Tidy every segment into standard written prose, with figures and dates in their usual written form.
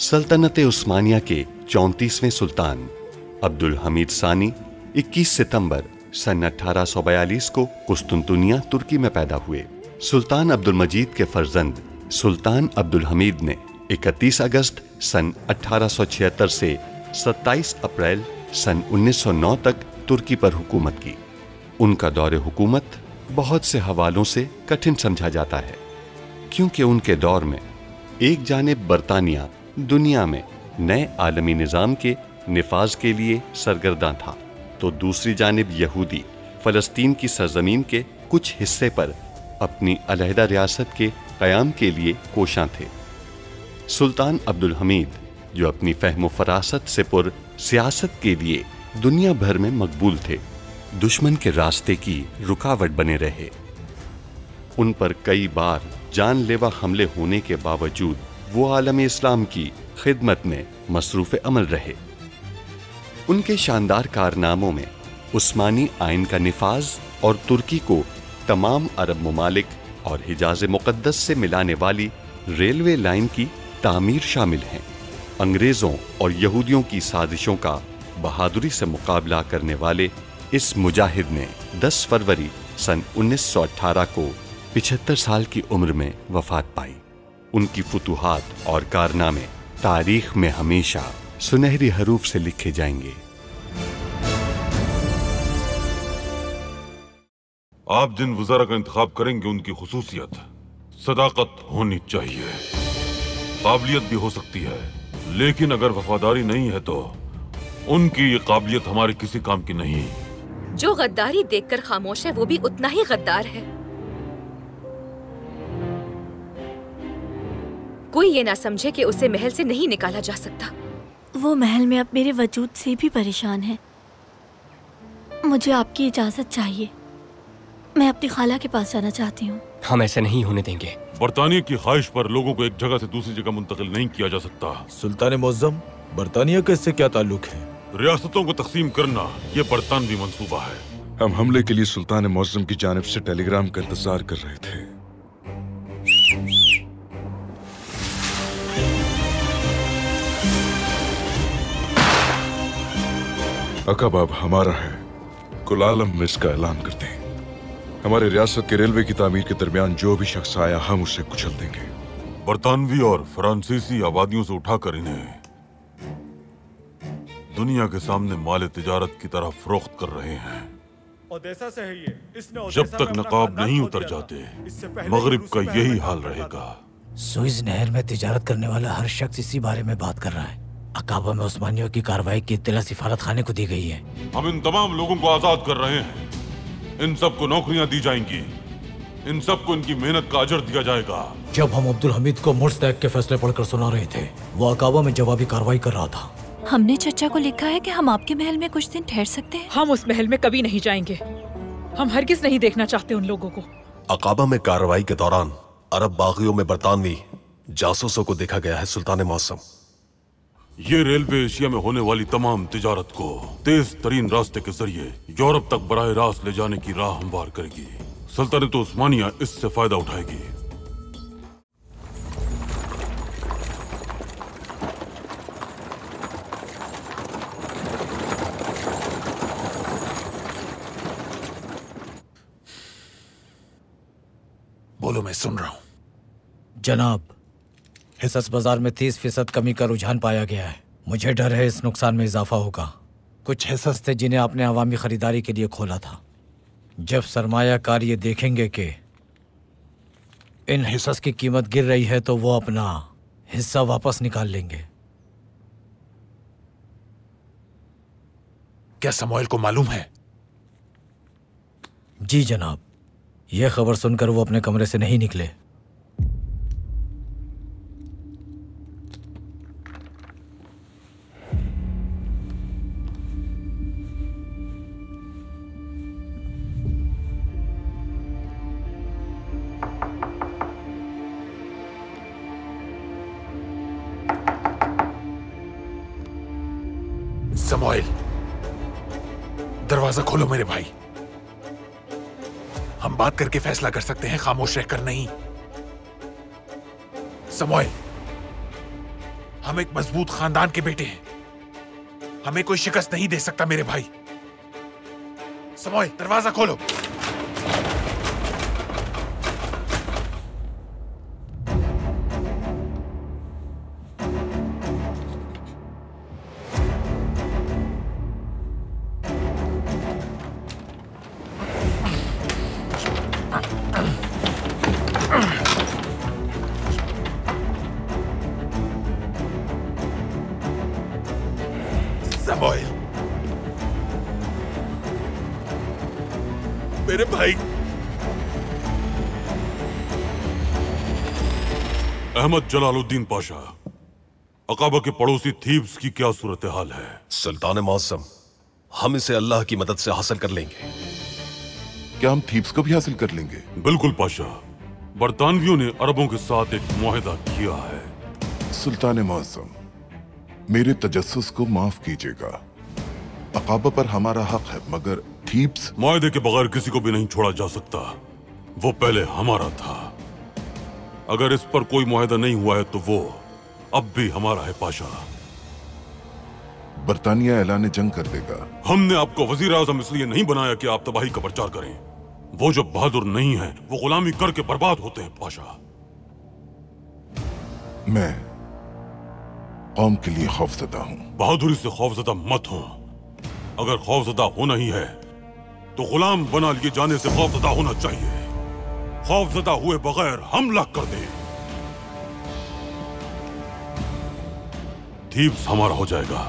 सल्तनत उस्मानिया के 34वें सुल्तान अब्दुल हमीद सानी 21 सितंबर सन 1842 को कुस्तुनतुनिया तुर्की में पैदा हुए। सुल्तान अब्दुल मजीद के फर्जंद सुल्तान अब्दुल हमीद ने 31 अगस्त सन 1876 से 27 अप्रैल सन 1909 तक तुर्की पर हुकूमत की। उनका दौरे हुकूमत बहुत से हवालों से कठिन समझा जाता है, क्योंकि उनके दौर में एक जानिब बरतानिया दुनिया में नए आलमी निज़ाम के निफाज के लिए सरगर्दा था, तो दूसरी जानिब यहूदी फ़लस्तीन की सरजमीन के कुछ हिस्से पर अपनी अलहदा रियासत के क़याम के लिए कोशां थे। सुल्तान अब्दुल हमीद, जो अपनी फ़हम फ़रासत से पुर सियासत के लिए दुनिया भर में मकबूल थे, दुश्मन के रास्ते की रुकावट बने रहे। उन पर कई बार जानलेवा हमले होने के बावजूद वो आलम इस्लाम की खिदमत में मसरूफ़ अमल रहे। उनके शानदार कारनामों में उस्मानी आइन का निफाज और तुर्की को तमाम अरब ममालिक और हिजाज मुक़द्दस से मिलाने वाली रेलवे लाइन की तामीर शामिल हैं। अंग्रेज़ों और यहूदियों की साजिशों का बहादुरी से मुकाबला करने वाले इस मुजाहिद ने 10 फरवरी सन 1918 को 75 साल की उम्र में वफ़ात पाई। उनकी फुतूहात और कारनामे तारीख में हमेशा सुनहरी हरूफ से लिखे जाएंगे। आप जिन वज़ारा का इंतखाब करेंगे उनकी खुसूसियत सदाकत होनी चाहिए। काबिलियत भी हो सकती है, लेकिन अगर वफादारी नहीं है तो उनकी ये काबिलियत हमारे किसी काम की नहीं। जो गद्दारी देखकर खामोश है वो भी उतना ही गद्दार है। कोई ये ना समझे कि उसे महल से नहीं निकाला जा सकता। वो महल में अब मेरे वजूद से भी परेशान है। मुझे आपकी इजाजत चाहिए। मैं अपनी खाला के पास जाना चाहती हूँ। हम ऐसे नहीं होने देंगे। बरतानिया की ख्वाहिश पर लोगों को एक जगह से दूसरी जगह मुंतकिल नहीं किया जा सकता। सुल्तान मुअज़्ज़म, बरतानिया का इससे क्या ताल्लुक है? रियासतों को तकसीम करना ये बरतानवी मंसूबा है। हम हमले के लिए सुल्तान मुअज़्ज़म की जानिब से टेलीग्राम का इंतजार कर रहे थे। अक़बा अब हमारा है। कुल आलम में इसका ऐलान करते हैं। हमारे रियासत के रेलवे की तामीर के दरमियान जो भी शख्स आया हम उसे कुचल देंगे। बरतानवी और फ्रांसीसी आबादियों से उठाकर इन्हें दुनिया के सामने माल तिजारत की तरह फरोख्त कर रहे हैं। जब तक नकाब नहीं उतर जाते मगरिब का यही हाल रहेगा। सुइज नहर में तिजारत करने वाला हर शख्स इसी बारे में बात कर रहा है। अकाबा में उस्मानियों की कार्रवाई की इत्तला सिफारत खाने को दी गई है। हम इन तमाम लोगों को आजाद कर रहे हैं। इन सबको नौकरियां दी जाएंगी। इन सबको इनकी मेहनत का अजर दिया जाएगा। जब हम अब्दुल हमीद को मुर्तद के फैसले पढ़कर सुना रहे थे, वो अकाबा में जवाबी कार्रवाई कर रहा था। हमने चचा को लिखा है कि हम आपके महल में कुछ दिन ठहर सकते हैं। हम उस महल में कभी नहीं जाएंगे। हम हरगिज नहीं देखना चाहते उन लोगों को। अकाबा में कार्रवाई के दौरान अरब बागियों में बरतानवी जासूसों को देखा गया है। सुल्तान मुअज़्ज़म, ये रेलवे एशिया में होने वाली तमाम तिजारत को तेज तरीन रास्ते के जरिए यूरोप तक बराह रास्त ले जाने की राह हमवार करेगी। सल्तनत उस्मानिया इससे फायदा उठाएगी। बोलो, मैं सुन रहा हूँ। जनाब, हिस्स बाजार में 30% कमी का रुझान पाया गया है। मुझे डर है इस नुकसान में इजाफा होगा। कुछ हिस्स थे जिन्हें आपने अवामी खरीदारी के लिए खोला था। जब सरमायाकार ये देखेंगे कि इन हिस्स की कीमत गिर रही है तो वो अपना हिस्सा वापस निकाल लेंगे। क्या समूएल को मालूम है? जी जनाब, यह खबर सुनकर वो अपने कमरे से नहीं निकले। समूएल, दरवाजा खोलो मेरे भाई। हम बात करके फैसला कर सकते हैं, खामोश रहकर नहीं। समूएल, हम एक मजबूत खानदान के बेटे हैं, हमें कोई शिकस्त नहीं दे सकता मेरे भाई। समोए, दरवाजा खोलो। मेरे भाई अहमद जलालुद्दीन पाशा, अकाबा के पड़ोसी थीब्स की क्या सूरत हाल है? सुल्तान मौसम, हम इसे अल्लाह की मदद से हासिल कर लेंगे। क्या हम थीब्स को भी हासिल कर लेंगे? बिल्कुल पाशा, बरतानवियों ने अरबों के साथ एक मुआहिदा किया है। सुल्तान मौसम, मेरे तजस्सुस को माफ कीजिएगा। अकाबा पर हमारा हक है, मगर थीब्स मुआहिदे के बगैर किसी को भी नहीं छोड़ा जा सकता। वो पहले हमारा था। अगर इस पर कोई मुआहिदा नहीं हुआ है तो वो अब भी हमारा है पाशा। बरतानिया ऐलान जंग कर देगा। हमने आपको वजीर आजम इसलिए नहीं बनाया कि आप तबाही का प्रचार करें। वो जो बहादुर नहीं है वो गुलामी करके बर्बाद होते हैं पाशा। मैं कौम के लिए खौफजदा हूं। बहादुरी से खौफजदा मत हो। अगर खौफजदा होना ही है तो गुलाम बना लिए जाने से खौफजदा होना चाहिए। खौफजदा हुए बगैर हमला कर दे। थीब्स हमारा हो जाएगा।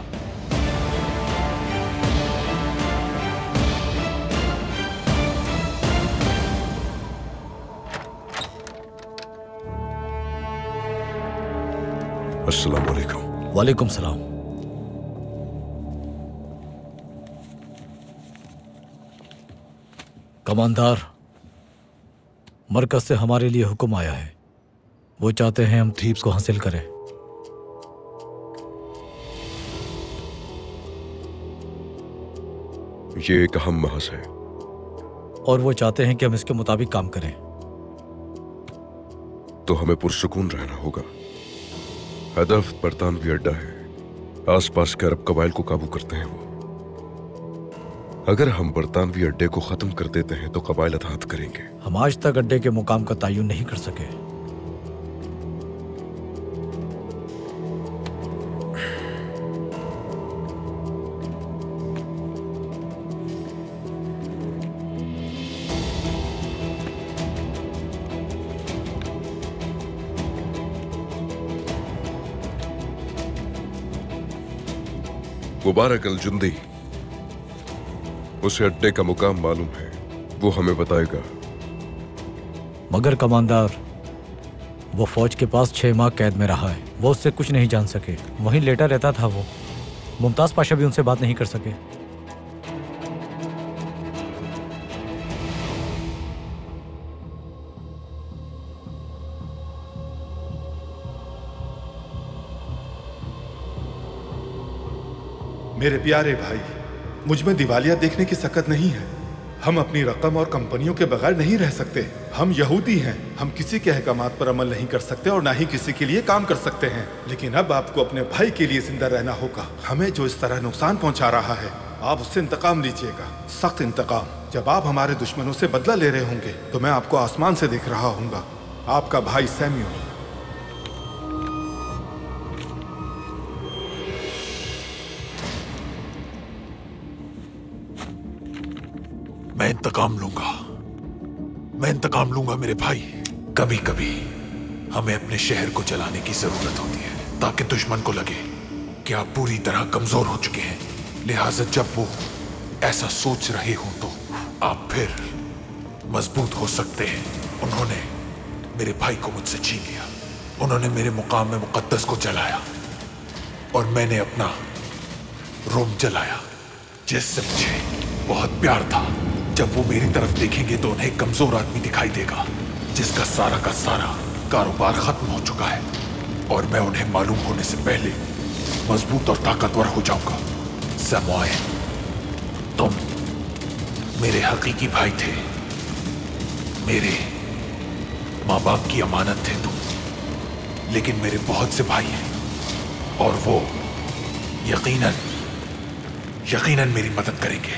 अस्सलाम वालेकुम। वालेकुम सलाम। कमांडर, मरकज से हमारे लिए हुक्म आया है। वो चाहते हैं हम थीब्स को हासिल करें। ये एक अहम महज है और वो चाहते हैं कि हम इसके मुताबिक काम करें। तो हमें पुरसुकून रहना होगा। हदफ बरतानवी अड्डा है। आसपास के अरब कबाइल को काबू करते हैं वो। अगर हम बरतानवी अड्डे को खत्म कर देते हैं तो कबाइल अताअत करेंगे। हम आज तक अड्डे के मुकाम का तयन नहीं कर सके। मुबारक अल जुंदी, उसे अड्डे का मुकाम मालूम है, वो हमें बताएगा। मगर कमांडर, वो फौज के पास 6 माह कैद में रहा है। वो उससे कुछ नहीं जान सके। वहीं लेटा रहता था वो। मुमताज पाशा भी उनसे बात नहीं कर सके। मेरे प्यारे भाई, मुझ में दिवालिया देखने की सकत नहीं है। हम अपनी रकम और कंपनियों के बगैर नहीं रह सकते। हम यहूदी हैं। हम किसी के अहकामात पर अमल नहीं कर सकते और ना ही किसी के लिए काम कर सकते हैं। लेकिन अब आपको अपने भाई के लिए जिंदा रहना होगा। हमें जो इस तरह नुकसान पहुंचा रहा है, आप उससे इंतकाम लीजिएगा, सख्त इंतकाम। जब आप हमारे दुश्मनों से बदला ले रहे होंगे तो मैं आपको आसमान से देख रहा हूँगा। आपका भाई सैम्यूअल। मैं इंतकाम लूंगा, मैं इंतकाम लूंगा मेरे भाई। कभी कभी हमें अपने शहर को जलाने की जरूरत होती है ताकि दुश्मन को लगे कि आप पूरी तरह कमजोर हो चुके हैं। लिहाजा जब वो ऐसा सोच रहे हो तो आप फिर मजबूत हो सकते हैं। उन्होंने मेरे भाई को मुझसे छीन लिया। उन्होंने मेरे मुकाम में मुकद्दस को जलाया और मैंने अपना रोम जलाया, जिससे मुझे बहुत प्यार था। जब वो मेरी तरफ देखेंगे तो उन्हें एक कमजोर आदमी दिखाई देगा जिसका सारा का सारा कारोबार खत्म हो चुका है, और मैं उन्हें मालूम होने से पहले मजबूत और ताकतवर हो जाऊंगा। समोए, तुम मेरे हकीकी भाई थे। मेरे माँ बाप की अमानत थे तुम। लेकिन मेरे बहुत से भाई हैं और वो यकीनन यकीनन मेरी मदद करेंगे।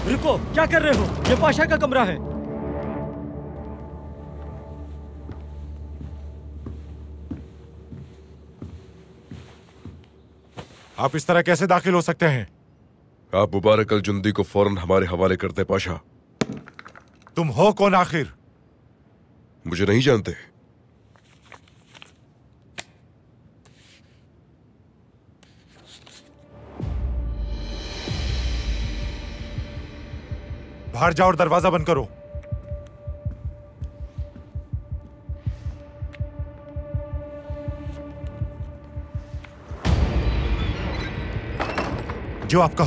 रुको, क्या कर रहे हो? ये पाशा का कमरा है। आप इस तरह कैसे दाखिल हो सकते हैं? आप मुबारक अल जुंदी को फौरन हमारे हवाले कर दे पाशा। तुम हो कौन आखिर? मुझे नहीं जानते। बाहर जाओ और दरवाजा बंद करो। जो आपका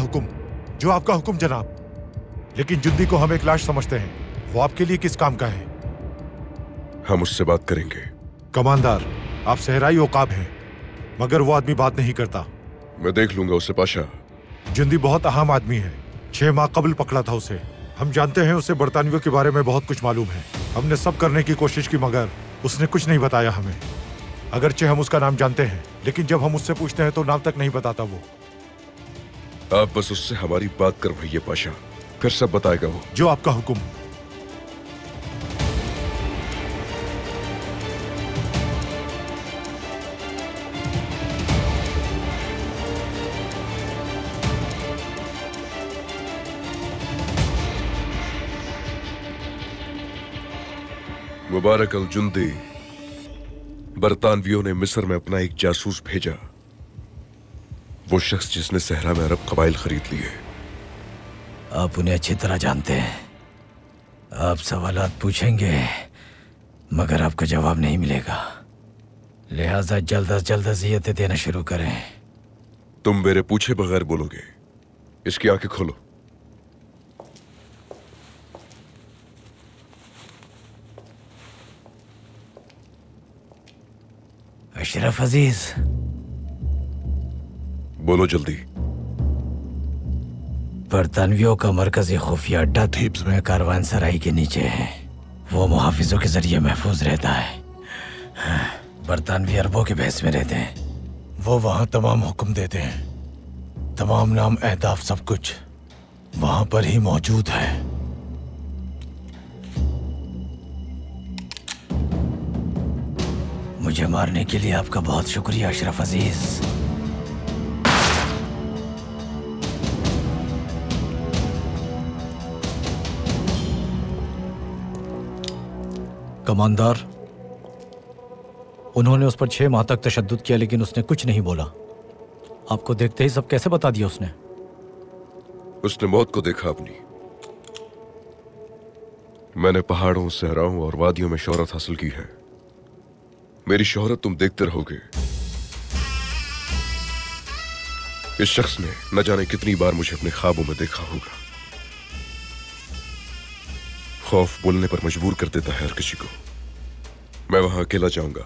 हुक्म जनाब। लेकिन जुंदी को हम एक लाश समझते हैं। वो आपके लिए किस काम का है? हम उससे बात करेंगे। कमांडर, आप सहराई औकाब हैं, मगर वो आदमी बात नहीं करता। मैं देख लूंगा उसे पाशा। जुंदी बहुत अहम आदमी है। 6 माह कबल पकड़ा था उसे। हम जानते हैं उसे बरतानियों के बारे में बहुत कुछ मालूम है। हमने सब करने की कोशिश की मगर उसने कुछ नहीं बताया हमें। अगरचे हम उसका नाम जानते हैं, लेकिन जब हम उससे पूछते हैं तो नाम तक नहीं बताता वो। आप बस उससे हमारी बात करवाइए पाशा, फिर सब बताएगा वो। जो आपका हुक्म। मुबारक अल जुंदी, बरतानवियों ने मिस्र में अपना एक जासूस भेजा। वो शख्स जिसने सहरा में अरब कबाइल खरीद लिए। आप उन्हें अच्छी तरह जानते हैं। आप सवालात पूछेंगे मगर आपको जवाब नहीं मिलेगा, लिहाजा जल्द से जल्द अज़ियतें देना शुरू करें। तुम मेरे पूछे बगैर बोलोगे। इसकी आंखें खोलो। अशरफ अजीज, बोलो जल्दी। बरतानवियों का मरकजी खुफिया अड्डा थीब्स में कारवान सराई के नीचे है। वो मुहाफिजों के जरिए महफूज रहता है। बरतानवी अरबों के भैंस में रहते हैं। वो वहां तमाम हुक्म देते हैं। तमाम नाम, अहदाफ, सब कुछ वहां पर ही मौजूद है। मुझे मारने के लिए आपका बहुत शुक्रिया अशरफ अजीज। कमांडर, उन्होंने उस पर 6 माह तक तशद्दुद किया लेकिन उसने कुछ नहीं बोला। आपको देखते ही सब कैसे बता दिया उसने? उसने मौत को देखा अपनी। मैंने पहाड़ों, सहराओं और वादियों में शोहरत हासिल की है। मेरी शोहरत तुम देखते रहोगे। इस शख्स ने न जाने कितनी बार मुझे अपने ख्वाबों में देखा होगा। खौफ बोलने पर मजबूर कर देता है हर किसी को। मैं वहां अकेला जाऊंगा।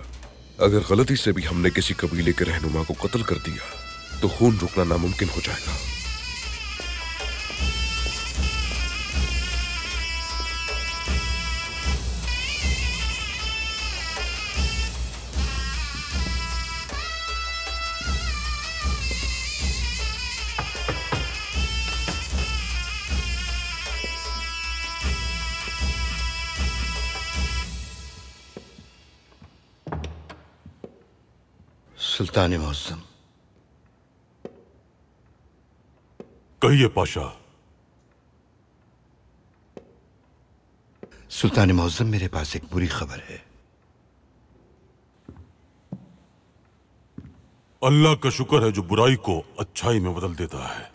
अगर गलती से भी हमने किसी कबीले के रहनुमा को कत्ल कर दिया तो खून रुकना नामुमकिन हो जाएगा। सुल्तान मुअज्जम। कहिए पाशा। सुल्तान मुअज्जम, मेरे पास एक बुरी खबर है। अल्लाह का शुक्र है जो बुराई को अच्छाई में बदल देता है।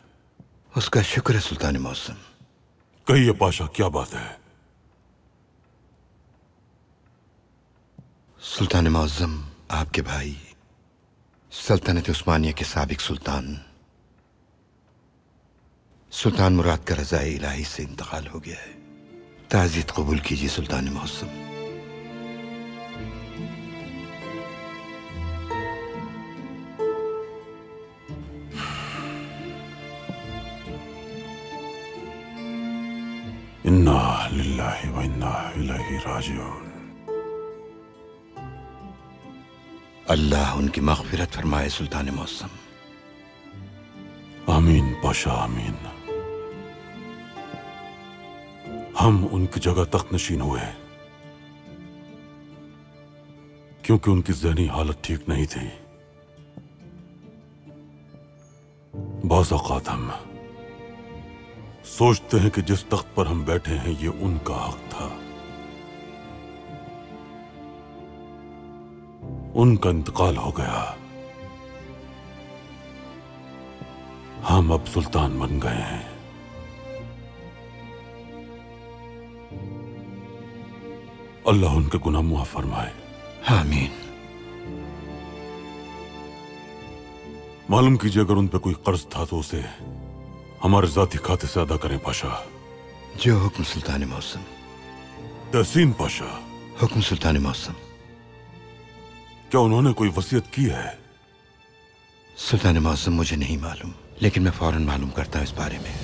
उसका शुक्र है सुल्तान मुअज्जम। कहिए पाशा, क्या बात है? सुल्तान मुअज्जम, आपके भाई सल्तनत उस्मानिया के साबिक सुल्तान मुराद का रज़ाए इलाही से इंतकाल हो गया है। ताज़ियत कबूल कीजिए सुल्तान मुअज्जम। इन्ना लिल्लाहि व इन्ना इलैहि राजिऊन। अल्लाह उनकी मग़फ़िरत फरमाए सुल्तान मौसम। आमीन पाशा आमीन। हम उनकी जगह तख्त नशीन हुए क्योंकि उनकी ज़हनी हालत ठीक नहीं थी। बाज़ औक़ात हम सोचते हैं कि जिस तख्त पर हम बैठे हैं ये उनका हक था। उनका इंतकाल हो गया, हम अब सुल्तान बन गए हैं। अल्लाह उनके गुनाह मुआफ़ फरमाए। आमीन। मालूम कीजिए अगर उन पे कोई कर्ज था तो उसे हमारे जाती खाते से अदा करें पाशा। जो हुक्म सुल्तान मौसम। तहसीन पाशा। हुक्म सुल्तान मौसम। क्या उन्होंने कोई वसीयत की है? सुल्तान मौसम मुझे नहीं मालूम, लेकिन मैं फौरन मालूम करता हूं इस बारे में।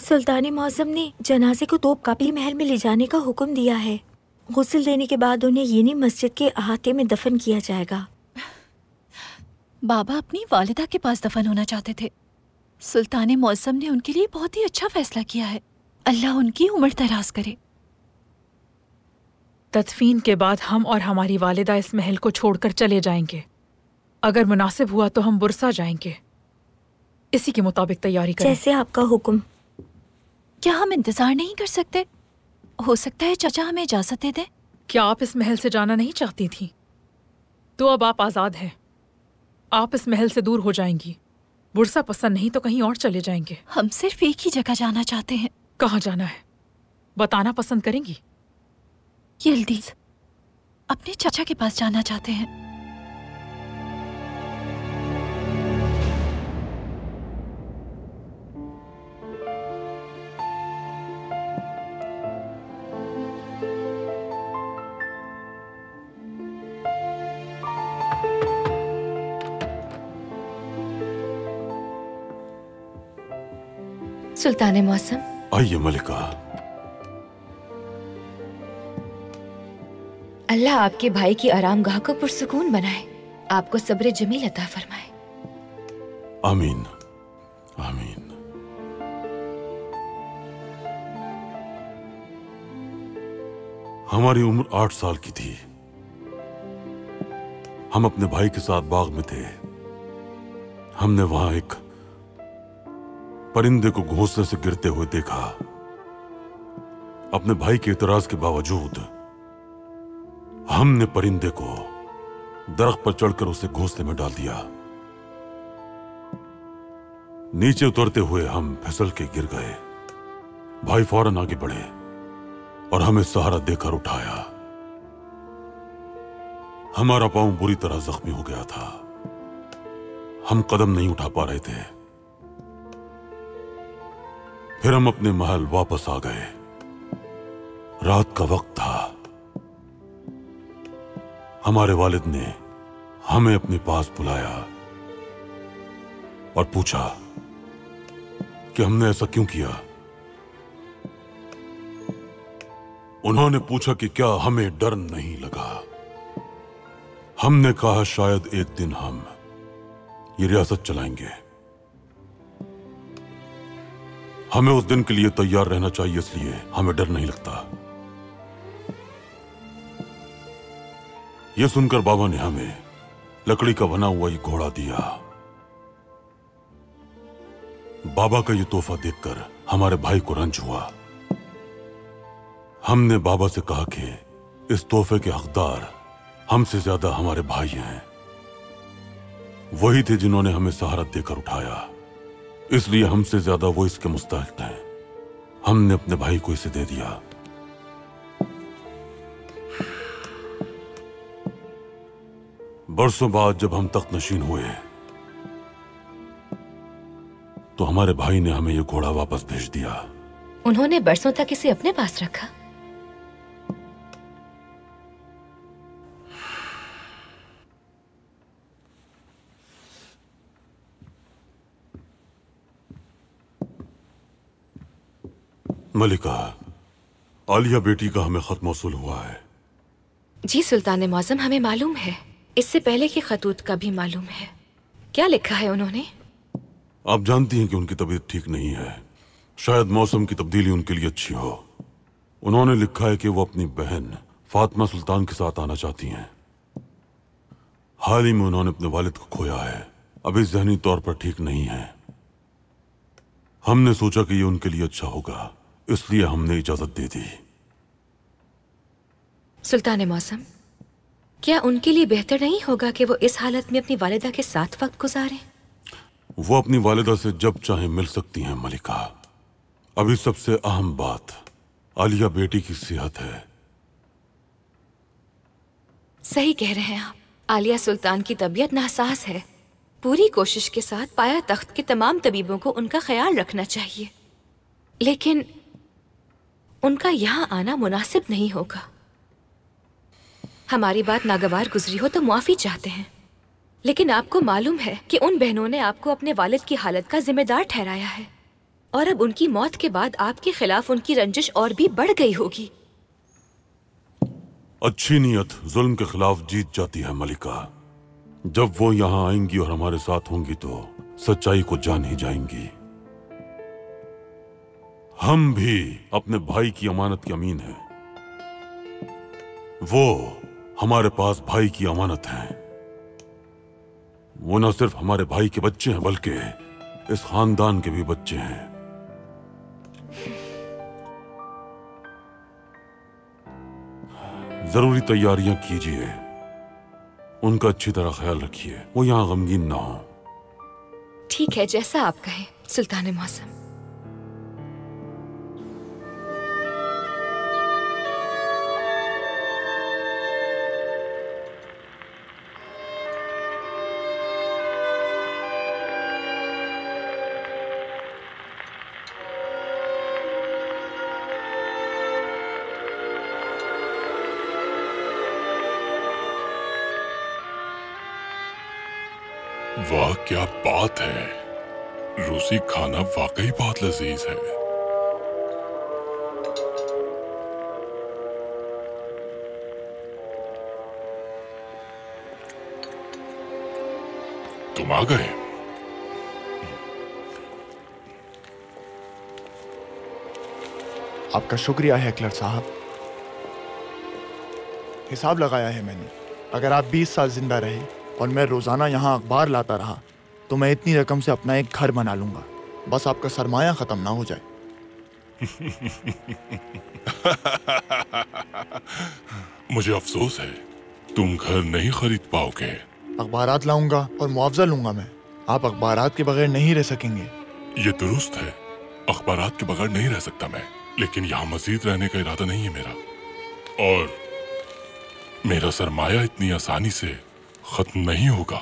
सुल्तान मौसम ने जनाजे को तोपकापी महल में ले जाने का हुक्म दिया है। गुस्ल देने के बाद उन्हें येनी मस्जिद के अहाते में दफन किया जाएगा। बाबा अपनी वालिदा के पास दफन होना चाहते थे। सुल्तान मौसम ने उनके लिए बहुत ही अच्छा फैसला किया है। अल्लाह उनकी उम्र दराज करे। तदफीन के बाद हम और हमारी वालिदा इस महल को छोड़कर चले जाएंगे। अगर मुनासिब हुआ तो हम बुरसा जाएंगे। इसी के मुताबिक तैयारी करें। जैसे आपका हुक्म। क्या हम इंतजार नहीं कर सकते? हो सकता है चाचा हमें इजाजत दे दें। क्या आप इस महल से जाना नहीं चाहती थी? तो अब आप आजाद हैं। आप इस महल से दूर हो जाएंगी। बुरसा पसंद नहीं तो कहीं और चले जाएंगे। हम सिर्फ एक ही जगह जाना चाहते हैं। कहाँ जाना है बताना पसंद करेंगी? यल्दीज अपने चाचा के पास जाना चाहते हैं। सुल्तान मौसम। आइए मलिका। अल्लाह आपके भाई की आरामगाह को पुरसुकून बनाए, आपको सब्र जमील अता फरमाए। आमीन आमीन। हमारी उम्र 8 साल की थी। हम अपने भाई के साथ बाग में थे। हमने वहां एक परिंदे को घोंसले से गिरते हुए देखा। अपने भाई के इतराज के बावजूद हमने परिंदे को दरख्त पर चढ़कर उसे घोंसले में डाल दिया। नीचे उतरते हुए हम फिसल के गिर गए। भाई फौरन आगे बढ़े और हमें सहारा देकर उठाया। हमारा पांव बुरी तरह जख्मी हो गया था। हम कदम नहीं उठा पा रहे थे। फिर हम अपने महल वापस आ गए। रात का वक्त था। हमारे वालिद ने हमें अपने पास बुलाया और पूछा कि हमने ऐसा क्यों किया। उन्होंने पूछा कि क्या हमें डर नहीं लगा। हमने कहा शायद एक दिन हम ये रियासत चलाएंगे। हमें उस दिन के लिए तैयार रहना चाहिए, इसलिए हमें डर नहीं लगता। यह सुनकर बाबा ने हमें लकड़ी का बना हुआ ये घोड़ा दिया। बाबा का ये तोहफा देखकर हमारे भाई को रंज हुआ। हमने बाबा से कहा कि इस तोहफे के हकदार हमसे ज्यादा हमारे भाई हैं। वही थे जिन्होंने हमें सहारा देकर उठाया, इसलिए हमसे ज्यादा वो इसके मुस्तहिक हैं। हमने अपने भाई को इसे दे दिया। बरसों बाद जब हम तख्त नशीन हुए तो हमारे भाई ने हमें यह घोड़ा वापस भेज दिया। उन्होंने बरसों तक इसे अपने पास रखा। मलिका, आलिया बेटी का हमें खत मौसूल हुआ है। जी सुल्तान मौज़म, हमें मालूम है। इससे पहले कि खतूत का भी मालूम है। क्या लिखा है उन्होंने? आप जानती हैं कि उनकी तबीयत ठीक नहीं है। शायद मौसम की तब्दीली उनके लिए अच्छी हो। उन्होंने लिखा है कि वो अपनी बहन फातिमा सुल्तान के साथ आना चाहती हैं। हाल ही में उन्होंने अपने वालिद को खोया है, अभी ज़हनी तौर पर ठीक नहीं है। हमने सोचा कि ये उनके लिए अच्छा होगा, इसलिए हमने इजाजत दे दी। सुल्तान मौसम, क्या उनके लिए बेहतर नहीं होगा कि वो इस हालत में अपनी वालिदा के साथ वक्त गुजारें? वो अपनी वालिदा से जब चाहे मिल सकती हैं मलिका। अभी सबसे अहम बात आलिया बेटी की सेहत है। सही कह रहे हैं आप। आलिया सुल्तान की तबीयत नासाज है। पूरी कोशिश के साथ पाया तख्त के तमाम तबीबों को उनका ख्याल रखना चाहिए, लेकिन उनका यहाँ आना मुनासिब नहीं होगा। हमारी बात नागवार गुजरी हो तो मुआफी चाहते हैं, लेकिन आपको मालूम है कि उन बहनों ने आपको अपने वालिद की हालत का जिम्मेदार ठहराया है, और अब उनकी मौत के बाद आपके खिलाफ उनकी रंजिश और भी बढ़ गई होगी। अच्छी नीयत जुल्म के खिलाफ जीत जाती है मलिका। जब वो यहाँ आएंगी और हमारे साथ होंगी तो सच्चाई को जान ही जाएंगी। हम भी अपने भाई की अमानत के अमीन हैं। वो हमारे पास भाई की अमानत है। वो न सिर्फ हमारे भाई के बच्चे हैं बल्कि इस खानदान के भी बच्चे हैं। जरूरी तैयारियां कीजिए, उनका अच्छी तरह ख्याल रखिए, वो यहां गमगीन ना हो। ठीक है, जैसा आप कहें सुल्तान मौसम। वाह क्या बात है, रूसी खाना वाकई बहुत लजीज है। तुम आ गए। आपका शुक्रिया है क्लर्क साहब। हिसाब लगाया है मैंने। अगर आप 20 साल जिंदा रहे और मैं रोजाना यहाँ अखबार लाता रहा तो मैं इतनी रकम से अपना एक घर बना लूंगा। बस आपका सरमाया खत्म ना हो जाए। मुझे अफसोस है, तुम घर नहीं खरीद पाओगे। अखबारात लाऊंगा और मुआवजा लूंगा मैं। आप अखबारात के बगैर नहीं रह सकेंगे। ये दुरुस्त है, अखबारात के बगैर नहीं रह सकता मैं, लेकिन यहाँ मजीद रहने का इरादा नहीं है मेरा। और मेरा सरमाया इतनी आसानी से खत्म नहीं होगा,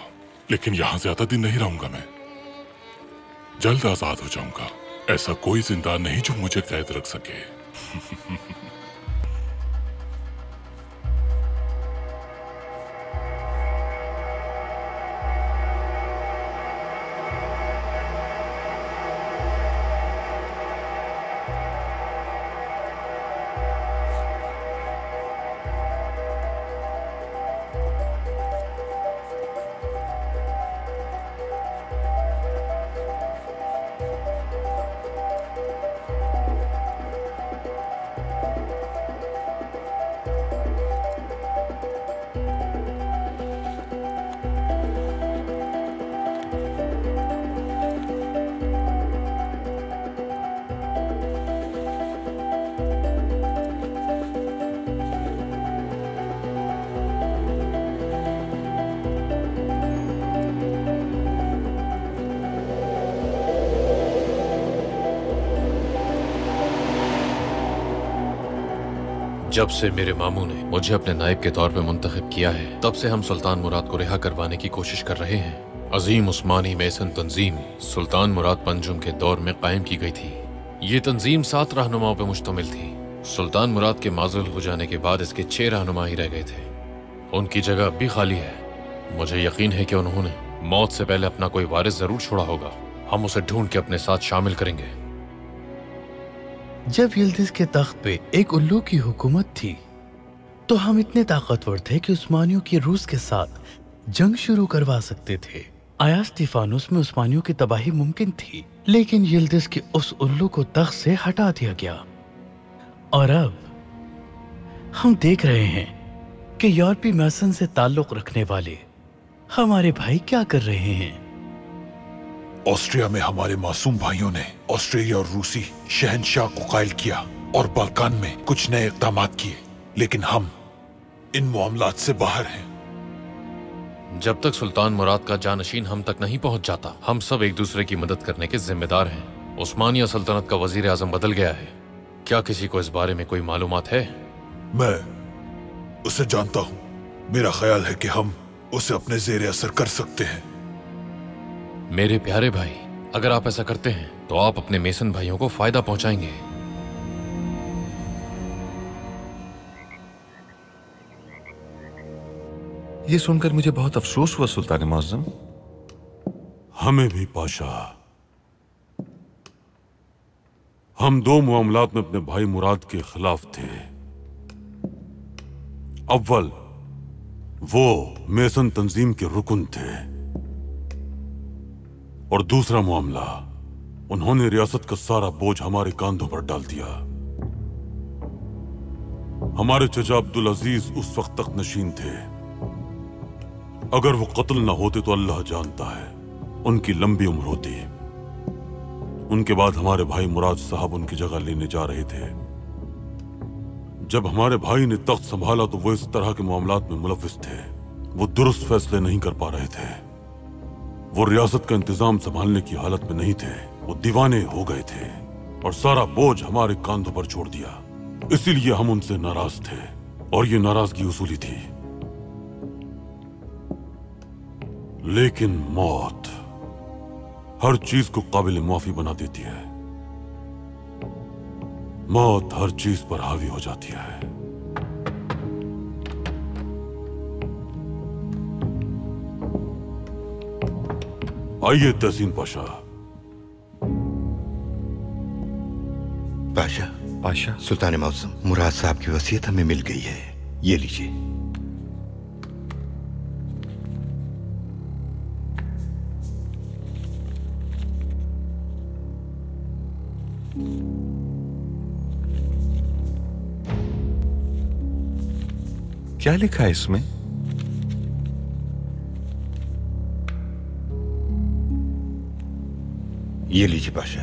लेकिन यहाँ ज्यादा दिन नहीं रहूंगा मैं। जल्द आजाद हो जाऊंगा। ऐसा कोई जिंदा नहीं जो मुझे कैद रख सके। जब से मेरे मामू ने मुझे अपने नायब के तौर पे मुंतखब किया है, तब से हम सुल्तान मुराद को रिहा करवाने की कोशिश कर रहे हैं। अजीम उस्मानी मेसन तंजीम सुल्तान मुराद पंजुम के दौर में कायम की गई थी। ये तंजीम 7 रहनुमाओं पर मुश्तमिल थी। सुल्तान मुराद के माजुल हो जाने के बाद इसके 6 रहनुमा ही रह गए थे। उनकी जगह अब भी खाली है। मुझे यकीन है कि उन्होंने मौत से पहले अपना कोई वारिस जरूर छोड़ा होगा। हम उसे ढूंढ के अपने साथ शामिल करेंगे। जब यिल्दिज के तख्त पे एक उल्लू की हुकूमत थी तो हम इतने ताकतवर थे कि उस्मानियों की रूस के साथ जंग शुरू करवा सकते थे। आयास तिफानुस में उस्मानियों की तबाही मुमकिन थी, लेकिन यिल्दिज के उस उल्लू को तख्त से हटा दिया गया। और अब हम देख रहे हैं कि यूरोपी मैसन से ताल्लुक रखने वाले हमारे भाई क्या कर रहे हैं। ऑस्ट्रिया में हमारे मासूम भाइयों ने ऑस्ट्रेलिया और रूसी शहनशाह को कायल किया और बाल्कान में कुछ नए इक़दाम किए, लेकिन हम इन मामलात से बाहर हैं। जब तक सुल्तान मुराद का जानशीन हम तक नहीं पहुंच जाता, हम सब एक दूसरे की मदद करने के जिम्मेदार हैं। उस्मानिया सल्तनत का वजीर आजम बदल गया है। क्या किसी को इस बारे में कोई मालूमात है? मैं उसे जानता हूँ। मेरा ख्याल है कि हम उसे अपने ज़ेरे असर कर सकते हैं। मेरे प्यारे भाई, अगर आप ऐसा करते हैं तो आप अपने मेसन भाइयों को फायदा पहुंचाएंगे। ये सुनकर मुझे बहुत अफसोस हुआ सुल्तान मुअज्जम। हमें भी पाशा। हम 2 मामलात में अपने भाई मुराद के खिलाफ थे। अव्वल, वो मेसन तंजीम के रुकन थे, और दूसरा मामला, उन्होंने रियासत का सारा बोझ हमारे कांधों पर डाल दिया। हमारे चचा अब्दुल अजीज उस वक्त तक नशीन थे। अगर वो कत्ल न होते तो अल्लाह जानता है उनकी लंबी उम्र होती। उनके बाद हमारे भाई मुराद साहब उनकी जगह लेने जा रहे थे। जब हमारे भाई ने तख्त संभाला तो वो इस तरह के मामलात में मुलव्विस थे। वो दुरुस्त फैसले नहीं कर पा रहे थे। वो रियासत का इंतजाम संभालने की हालत में नहीं थे। वो दीवाने हो गए थे और सारा बोझ हमारे कांधों पर छोड़ दिया। इसीलिए हम उनसे नाराज थे और ये नाराजगी उसूली थी। लेकिन मौत हर चीज को काबिल माफी बना देती है। मौत हर चीज पर हावी हो जाती है। आइए तहसीन पाशा। पाशा सुल्तान मुअज्जम, मुराद साहब की वसीयत हमें मिल गई है। ये लीजिए। क्या लिखा है इसमें? ये लीजिए पाशा।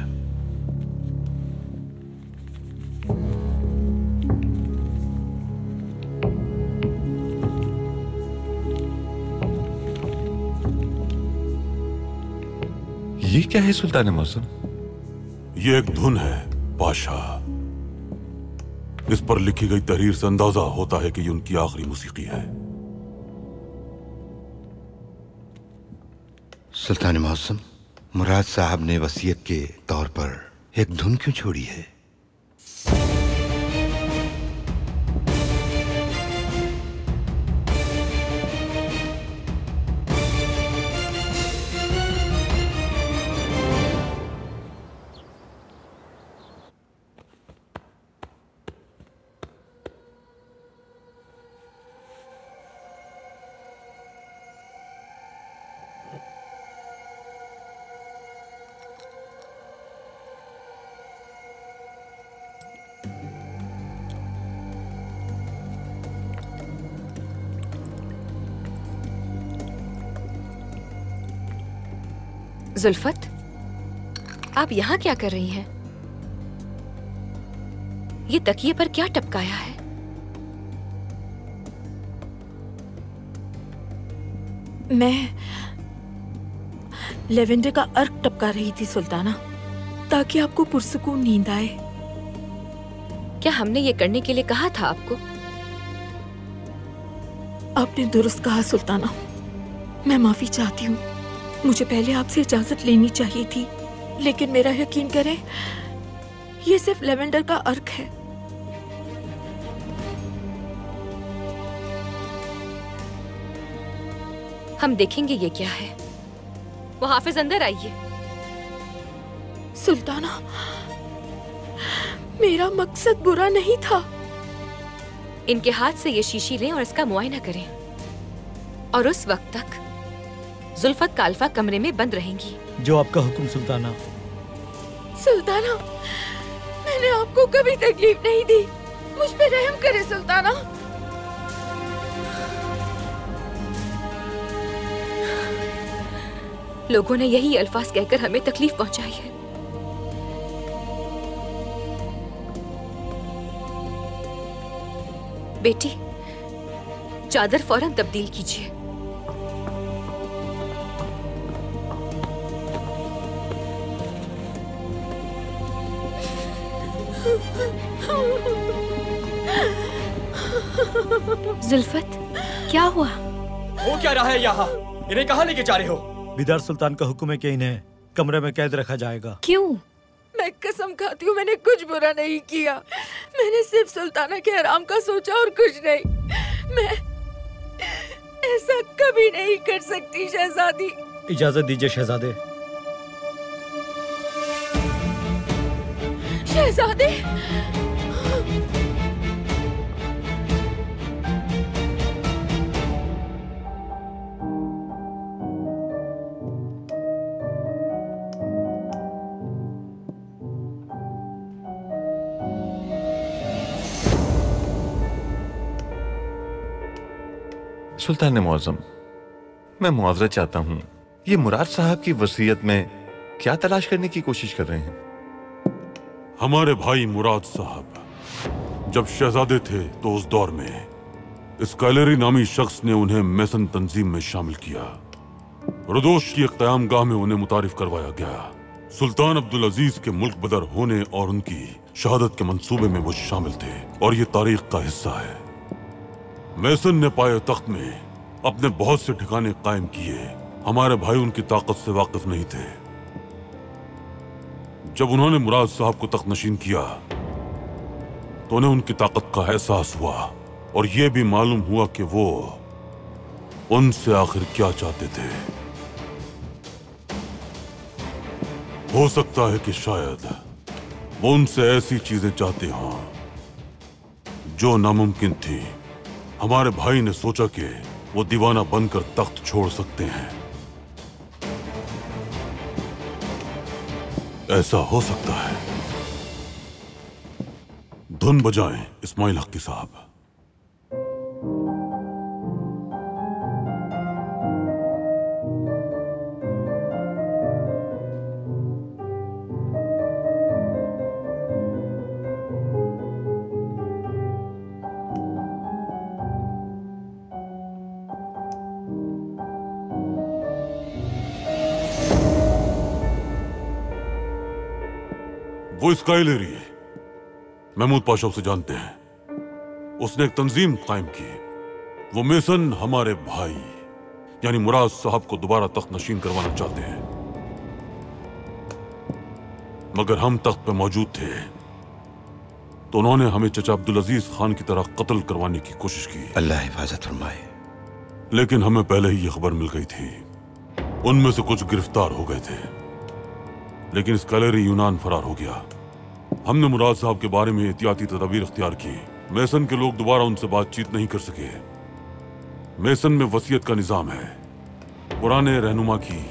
ये क्या है सुल्तान मुअज्जम? ये एक धुन है पाशा। इस पर लिखी गई तहरीर से अंदाजा होता है कि ये उनकी आखिरी मुसीकी है। सुल्तान मुअज्जम, मुराद साहब ने वसीयत के तौर पर एक धुन क्यों छोड़ी है? जुल्फत, आप यहाँ क्या कर रही हैं? ये तकिए पर क्या टपकाया है? मैं लेवेंडर का अर्क टपका रही थी सुल्ताना, ताकि आपको पुरसुकून नींद आए। क्या हमने ये करने के लिए कहा था आपको? आपने दुरुस्त कहा सुल्ताना, मैं माफी चाहती हूँ। मुझे पहले आपसे इजाजत लेनी चाहिए थी, लेकिन मेरा यकीन करें, ये सिर्फ लेवेंडर का अर्क है। हम देखेंगे ये क्या है। वो हाफिज अंदर आइए। सुल्ताना, मेरा मकसद बुरा नहीं था। इनके हाथ से ये शीशी लें और इसका मुआयना करें, और उस वक्त तक जुल्फत काल्फा कमरे में बंद रहेंगी। जो आपका हुक्म सुल्ताना। सुल्ताना, मैंने आपको कभी तकलीफ नहीं दी, मुझ पे रहम करे सुल्ताना। लोगों ने यही अल्फाज कहकर हमें तकलीफ पहुंचाई है। बेटी, चादर फौरन तब्दील कीजिए। जुल्फत, क्या हुआ? हो क्या रहा है यहाँ? इन्हें कहाँ लेके जा रहे हो? बिदार सुल्तान का हुक्म है कि इन्हें कमरे में कैद रखा जाएगा। क्यों? मैं कसम खाती हूँ, मैंने कुछ बुरा नहीं किया। मैंने सिर्फ सुल्ताना के आराम का सोचा और कुछ नहीं। मैं ऐसा कभी नहीं कर सकती शहजादी। इजाजत दीजिए शहजादे। शहजादे, सुल्तान मुअज़्ज़म, मैं मुआवज़त चाहता हूँ। ये मुराद साहब की वसीयत में क्या तलाश करने की कोशिश कर रहे हैं? हमारे भाई मुराद साहब जब शहजादे थे तो उस दौर में स्काइलरी नामी शख्स ने उन्हें मेसन तंजीम में शामिल किया। रदोश की एक क़यामगाह में उन्हें मुतारिफ करवाया गया। सुल्तान अब्दुल अजीज के मुल्क बदर होने और उनकी शहादत के मंसूबे में वो शामिल थे, और ये तारीख का हिस्सा है। मेसन ने पाए तख्त में अपने बहुत से ठिकाने कायम किए। हमारे भाई उनकी ताकत से वाकिफ नहीं थे। जब उन्होंने मुराद साहब को तख्त नशीन किया तो उन्हें उनकी ताकत का एहसास हुआ, और यह भी मालूम हुआ कि वो उनसे आखिर क्या चाहते थे। हो सकता है कि शायद वो उनसे ऐसी चीजें चाहते हों जो नामुमकिन थी। हमारे भाई ने सोचा कि वो दीवाना बनकर तख्त छोड़ सकते हैं। ऐसा हो सकता है। धुन बजाएं इस्माइल हक्की साहब। वो स्काइलरी महमूद पाशा उसे जानते हैं। उसने एक तंजीम कायम की। वो मेसन हमारे भाई यानी मुराद साहब को दोबारा तख्त नशीन करवाना चाहते हैं, मगर हम तख्त पे मौजूद थे तो उन्होंने हमें चचा अब्दुल अजीज खान की तरह कत्ल करवाने की कोशिश की। अल्लाह हिफाजत फरमाए। लेकिन हमें पहले ही ये खबर मिल गई थी। उनमें से कुछ गिरफ्तार हो गए थे, लेकिन स्काइलरी यूनान फरार हो गया। हमने मुराद साहब के बारे में एहतियाती तदबीर इख्तियार की। मेसन के लोग दोबारा उनसे बातचीत नहीं कर सके। मेसन में वसीयत का निजाम है। पुराने रहनुमा की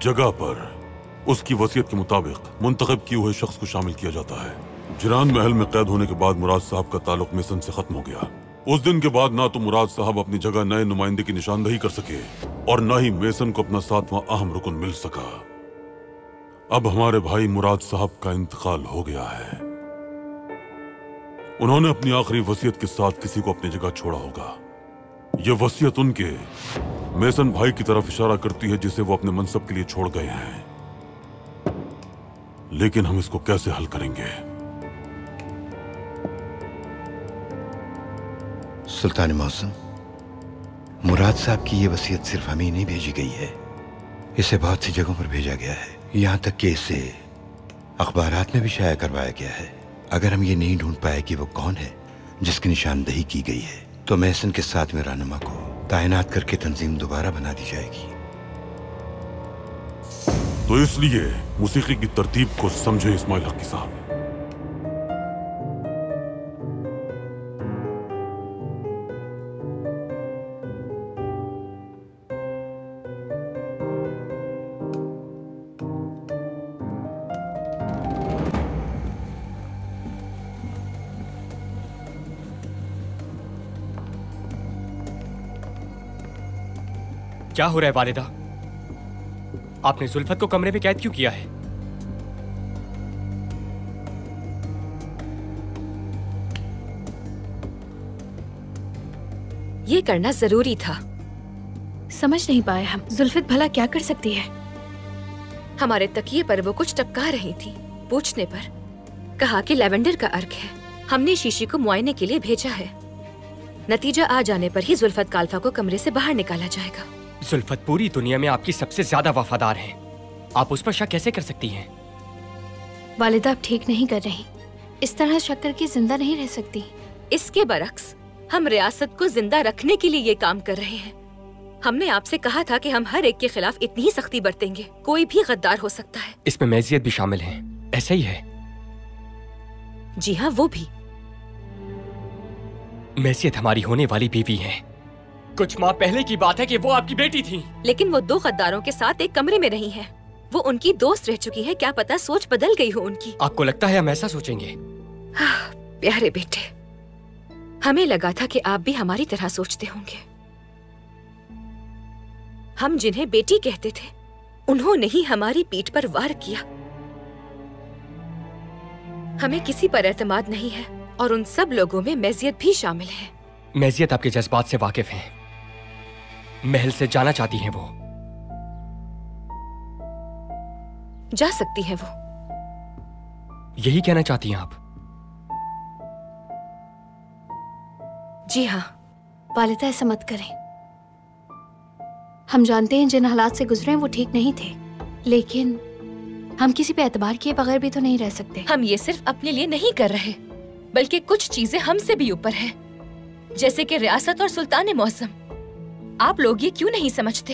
जगह पर उसकी वसीयत के मुताबिक मुंतखब किए हुए शख्स को शामिल किया जाता है। जिरान महल में कैद होने के बाद मुराद साहब का ताल्लुक मेसन से खत्म हो गया। उस दिन के बाद ना तो मुराद साहब अपनी जगह नए नुमाइंदे की निशानदही कर सके और ना ही मेसन को अपना 7वां अहम रुकन मिल सका। अब हमारे भाई मुराद साहब का इंतकाल हो गया है। उन्होंने अपनी आखिरी वसीयत के साथ किसी को अपनी जगह छोड़ा होगा। यह वसीयत उनके मेसन भाई की तरफ इशारा करती है जिसे वो अपने मनसब के लिए छोड़ गए हैं। लेकिन हम इसको कैसे हल करेंगे? सुल्तान मौसम, मुराद साहब की ये वसीयत सिर्फ हमें ही नहीं भेजी गई है, इसे बहुत सी जगहों पर भेजा गया है। यहाँ तक कि इसे अखबारात में भी शाया करवाया गया है। अगर हम ये नहीं ढूंढ पाए कि वो कौन है जिसकी निशानदही की गई है, तो महसन के साथ में रहनुमा को तैनात करके तंजीम दोबारा बना दी जाएगी। तो इसलिए मूसीकी की तरतीब को समझे इस्माइल हकी साहब। क्या हो रहा है वालिदा? आपने जुल्फत को कमरे में कैद क्यों किया है? ये करना जरूरी था। समझ नहीं पाए हम, जुल्फत भला क्या कर सकती है? हमारे तकिए पर वो कुछ टपका रही थी। पूछने पर कहा कि लैवेंडर का अर्क है। हमने शीशी को मुआयने के लिए भेजा है। नतीजा आ जाने पर ही जुल्फत काल्फा को कमरे से बाहर निकाला जाएगा। जुल्फत पूरी दुनिया में आपकी सबसे ज्यादा वफादार है। आप उस पर शक कैसे कर सकती हैं? वालिदा आप ठीक नहीं कर रही। इस तरह शक करके जिंदा नहीं रह सकती। इसके बरक्स हम रियासत को जिंदा रखने के लिए ये काम कर रहे हैं। हमने आपसे कहा था कि हम हर एक के खिलाफ इतनी ही सख्ती बरतेंगे। कोई भी गद्दार हो सकता है। इसमें मैजियत भी शामिल है, ऐसा ही है? जी हाँ, वो भी। मैजियत हमारी होने वाली बीवी है। कुछ माह पहले की बात है कि वो आपकी बेटी थी। लेकिन वो 2 गद्दारों के साथ एक कमरे में रही है। वो उनकी दोस्त रह चुकी है। क्या पता सोच बदल गई हो उनकी। आपको लगता है हम ऐसा सोचेंगे? प्यारे बेटे, हमें लगा था कि आप भी हमारी तरह सोचते होंगे। हम जिन्हें बेटी कहते थे, उन्होंने ही हमारी पीठ पर वार किया। हमें किसी पर एतमाद नहीं है और उन सब लोगों में मैजियत भी शामिल है। मैजियत आपके जज्बात से वाकिफ है। महल से जाना चाहती हैं वो। जा सकती है वो। यही कहना चाहती हैं आप? जी हाँ। वालिदा ऐसा मत करें। हम जानते हैं जिन हालात से गुजरे वो ठीक नहीं थे, लेकिन हम किसी पे एतबार किए बगैर भी तो नहीं रह सकते। हम ये सिर्फ अपने लिए नहीं कर रहे, बल्कि कुछ चीजें हमसे भी ऊपर है, जैसे कि रियासत और सुल्तान मौसम। आप लोग ये क्यों नहीं समझते?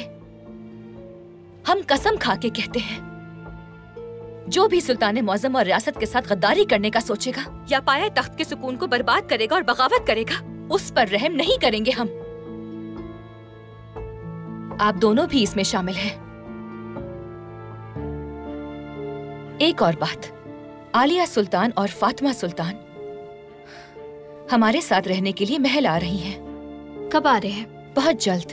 हम कसम खा के कहते हैं, जो भी सुल्तान मौसम और रियासत के साथ गद्दारी करने का सोचेगा या पाया तख्त के सुकून को बर्बाद करेगा और बगावत करेगा, उस पर रहम नहीं करेंगे हम। आप दोनों भी इसमें शामिल हैं। एक और बात, आलिया सुल्तान और फातिमा सुल्तान हमारे साथ रहने के लिए महल आ रही हैं। कब आ रहे हैं? बहुत जल्द।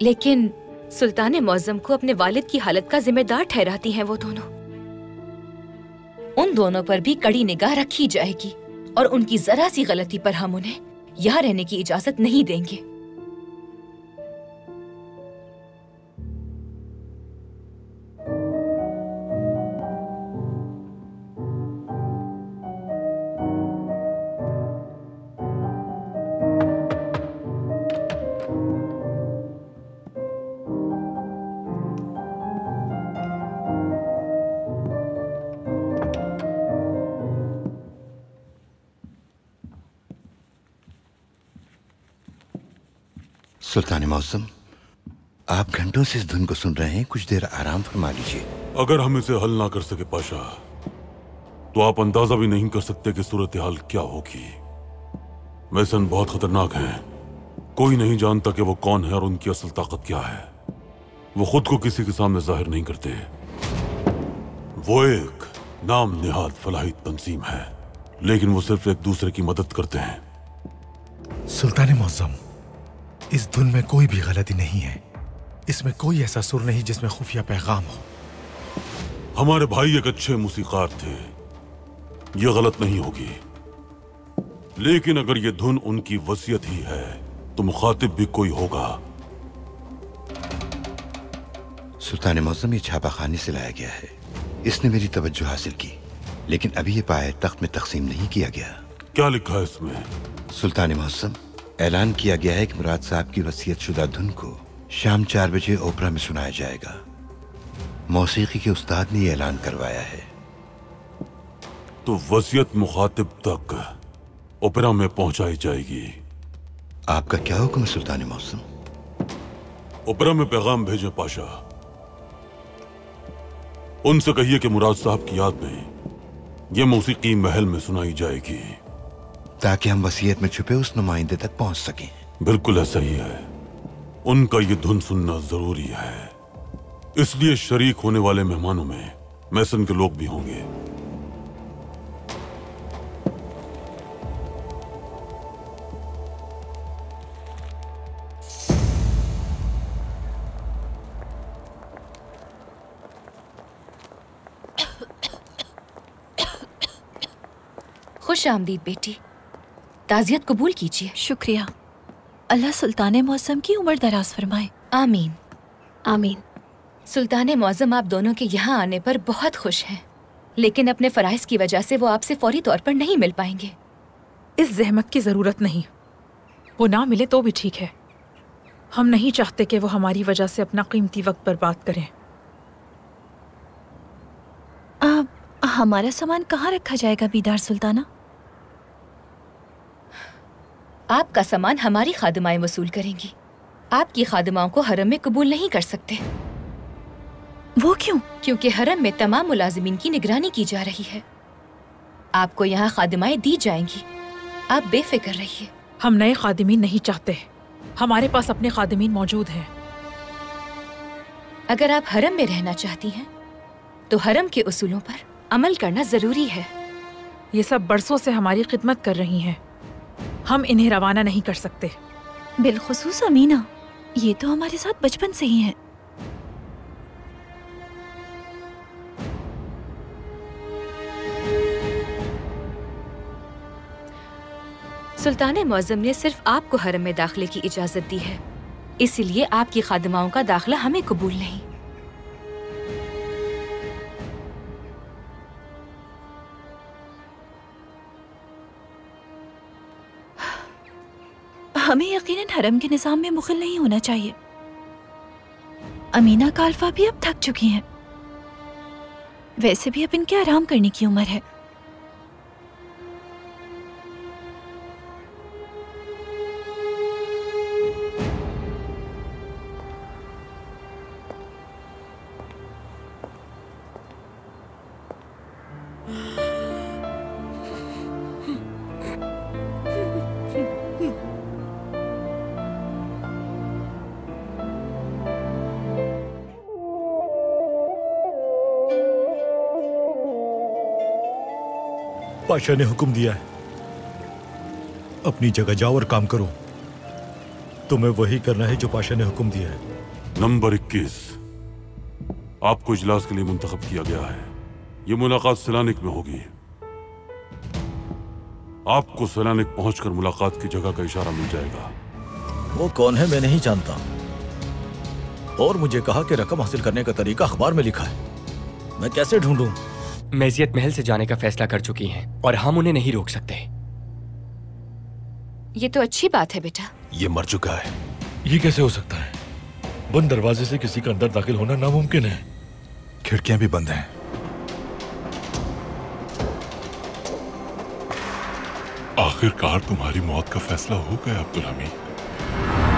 लेकिन सुल्तान मौज़म को अपने वालिद की हालत का जिम्मेदार ठहराती हैं वो दोनों। उन दोनों पर भी कड़ी निगाह रखी जाएगी और उनकी जरा सी गलती पर हम उन्हें यहाँ रहने की इजाजत नहीं देंगे। सुल्तान मौसम, आप घंटों से इस धुन को सुन रहे हैं, कुछ देर आराम फरमा लीजिए। अगर हम इसे हल ना कर सके पाशा, तो आप अंदाजा भी नहीं कर सकते कि सूरत हाल क्या होगी। मैसन बहुत खतरनाक हैं। कोई नहीं जानता कि वो कौन है और उनकी असल ताकत क्या है। वो खुद को किसी के सामने जाहिर नहीं करते। वो एक नाम निहाद फलाही तंजीम है, लेकिन वो सिर्फ एक दूसरे की मदद करते हैं। सुल्तान मौसम, इस धुन में कोई भी गलती नहीं है। इसमें कोई ऐसा सुर नहीं जिसमें खुफिया पैगाम हो। हमारे भाई एक अच्छे मूसीकार थे, ये गलत नहीं होगी। लेकिन अगर ये धुन उनकी वसीयत ही है तो मुखातिब भी कोई होगा। सुल्तान मौसम, ये छापा खाने से लाया गया है। इसने मेरी तवज्जो हासिल की, लेकिन अभी ये पाए तख्त में तकसीम नहीं किया गया। क्या लिखा है इसमें? सुल्तान मौसम, ऐलान किया गया है कि मुराद साहब की वसीयतशुदा धुन को शाम 4 बजे ओपरा में सुनाया जाएगा। मौसीकी के उस्ताद ने ये ऐलान करवाया है। तो वसीयत मुखातिब तक ओपेरा में पहुंचाई जाएगी। आपका क्या हुक्म है सुल्तान मौसम? ओपेरा में पैगाम भेजे पाशा। उनसे कहिए कि मुराद साहब की याद में यह मौसीकी महल में सुनाई जाएगी, ताकि हम वसीयत में छुपे उस नुमाइंदे तक पहुंच सकें। बिल्कुल ऐसा ही है। उनका ये धुन सुनना जरूरी है, इसलिए शरीक होने वाले मेहमानों में मैसन के लोग भी होंगे। खुश आमदीद बेटी, ताज़ियत कबूल कीजिए। शुक्रिया। अल्लाह सुल्तान मौसम की उम्र दराज फरमाए। आमीन आमीन। सुल्तान मौसम आप दोनों के यहाँ आने पर बहुत खुश हैं, लेकिन अपने फराइज की वजह से वो आपसे फौरी तौर पर नहीं मिल पाएंगे। इस जहमत की जरूरत नहीं, वो ना मिले तो भी ठीक है। हम नहीं चाहते कि वो हमारी वजह से अपना कीमती वक्त बर्बाद करें। हमारा सामान कहाँ रखा जाएगा बीदार सुल्ताना? आपका सामान हमारी खादिमाएं वसूल करेंगी। आपकी खादिमाओं को हरम में कबूल नहीं कर सकते। वो क्यों? क्योंकि हरम में तमाम मुलाजिमीन की निगरानी की जा रही है। आपको यहाँ खादिमाएं दी जाएंगी, आप बेफिक्र रहिए। हम नए खादिमीन नहीं चाहते, हमारे पास अपने खादिमीन मौजूद हैं। अगर आप हरम में रहना चाहती हैं तो हरम के उसूलों पर अमल करना जरूरी है। ये सब बरसों से हमारी खिदमत कर रही हैं, हम इन्हें रवाना नहीं कर सकते। बिलखुसूस अमीना, ये तो हमारे साथ बचपन से ही है। सुल्तान मौज़म ने सिर्फ आपको हरम में दाखिले की इजाजत दी है, इसलिए आपकी खादिमाओं का दाखिला हमें कबूल नहीं। हमें यकीनन हरम के निज़ाम में मुखिल नहीं होना चाहिए। अमीना का अल्फा भी अब थक चुकी हैं। वैसे भी अब इनके आराम करने की उम्र है। पाशा ने हुक्म दिया है, अपनी जगह जाओ और काम करो। तुम्हें वही करना है जो पाशा ने हुक्म दिया है। नंबर 21 आपको इजलास के लिए मुंतखब किया गया है। ये मुलाकात सैलानिक में होगी। आपको सैलानिक पहुंचकर मुलाकात की जगह का इशारा मिल जाएगा। वो कौन है मैं नहीं जानता, और मुझे कहा कि रकम हासिल करने का तरीका अखबार में लिखा है। मैं कैसे ढूंढूं? मेजियत महल से जाने का फैसला कर चुकी हैं और हम उन्हें नहीं रोक सकते। ये तो अच्छी बात है बेटा। ये मर चुका है। ये कैसे हो सकता है? बंद दरवाजे से किसी का अंदर दाखिल होना नामुमकिन है। खिड़कियां भी बंद हैं। आखिरकार तुम्हारी मौत का फैसला हो गया अब्दुल हमीद।